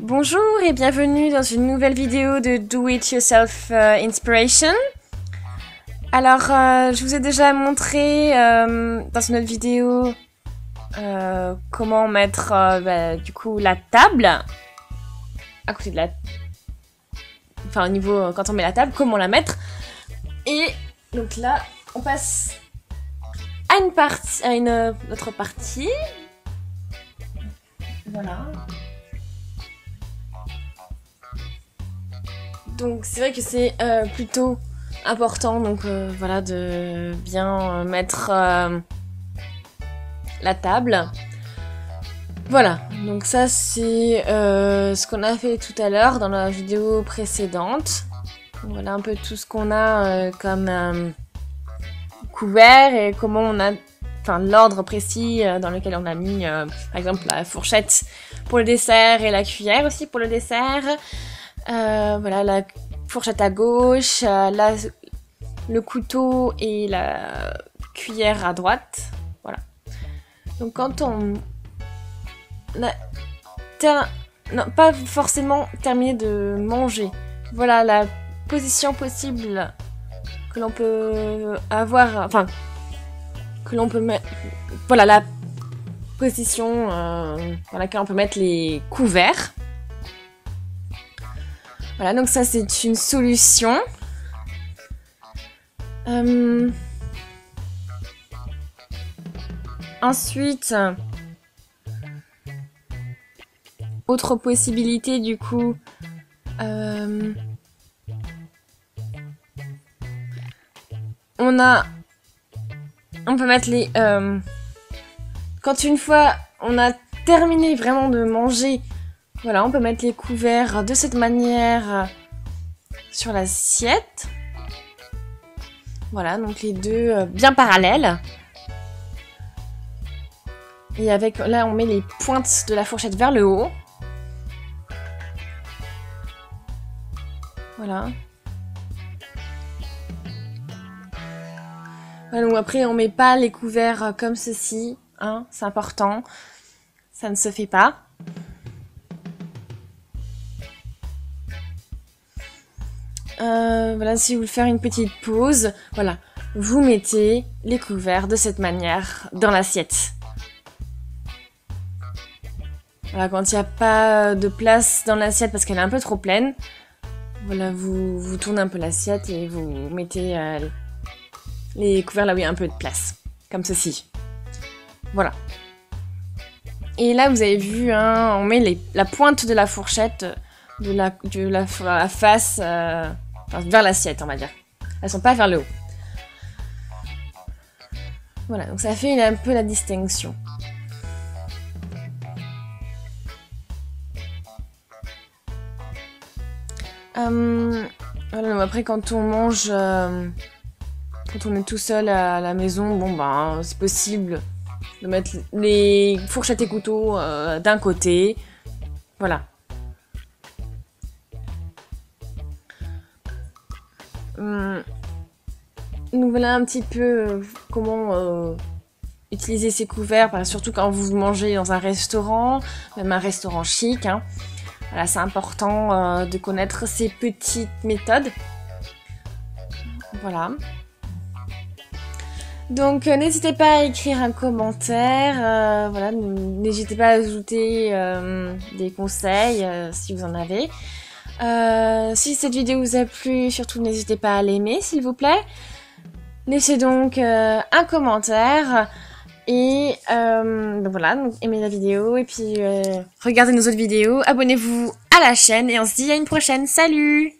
Bonjour et bienvenue dans une nouvelle vidéo de Do It Yourself Inspiration. Alors, je vous ai déjà montré dans une autre vidéo comment mettre du coup la table à côté de la... Enfin, au niveau quand on met la table, comment la mettre. Et donc là, on passe à une partie, à une autre partie. Voilà. Donc c'est vrai que c'est plutôt important donc voilà de bien mettre la table. Voilà, donc ça c'est ce qu'on a fait tout à l'heure dans la vidéo précédente. Voilà un peu tout ce qu'on a comme couvert et comment on a, enfin l'ordre précis dans lequel on a mis par exemple la fourchette pour le dessert et la cuillère aussi pour le dessert. Voilà, la fourchette à gauche, le couteau et la cuillère à droite. Voilà. Donc quand on n'a non, pas forcément terminé de manger, voilà la position possible que l'on peut avoir, enfin que l'on peut mettre, voilà la position dans laquelle on peut mettre les couverts. Voilà, donc ça c'est une solution. Ensuite, autre possibilité du coup, on peut mettre les... quand une fois on a terminé vraiment de manger, voilà, on peut mettre les couverts de cette manière sur l'assiette. Voilà, donc les deux bien parallèles. Et avec, là, on met les pointes de la fourchette vers le haut. Voilà. Voilà, donc après, on met pas les couverts comme ceci, hein, c'est important. Ça ne se fait pas. Voilà, si vous voulez faire une petite pause, voilà, vous mettez les couverts de cette manière dans l'assiette. Voilà, quand il n'y a pas de place dans l'assiette parce qu'elle est un peu trop pleine, voilà, vous tournez un peu l'assiette et vous mettez les couverts là où il y a un peu de place, comme ceci. Voilà. Et là, vous avez vu, hein, on met la pointe de la fourchette de la face vers l'assiette, on va dire. Elles sont pas vers le haut. Voilà, donc ça fait un peu la distinction. Voilà, après quand on mange, quand on est tout seul à la maison, bon ben c'est possible de mettre les fourchettes et couteaux d'un côté. Voilà. Donc voilà un petit peu comment utiliser ces couverts, surtout quand vous mangez dans un restaurant, même un restaurant chic. Hein. Voilà, c'est important de connaître ces petites méthodes. Voilà. Donc n'hésitez pas à écrire un commentaire. Voilà, n'hésitez pas à ajouter des conseils si vous en avez. Si cette vidéo vous a plu, surtout n'hésitez pas à l'aimer s'il vous plaît. Laissez donc un commentaire et donc voilà, donc aimez la vidéo et puis regardez nos autres vidéos, abonnez-vous à la chaîne et on se dit à une prochaine, salut!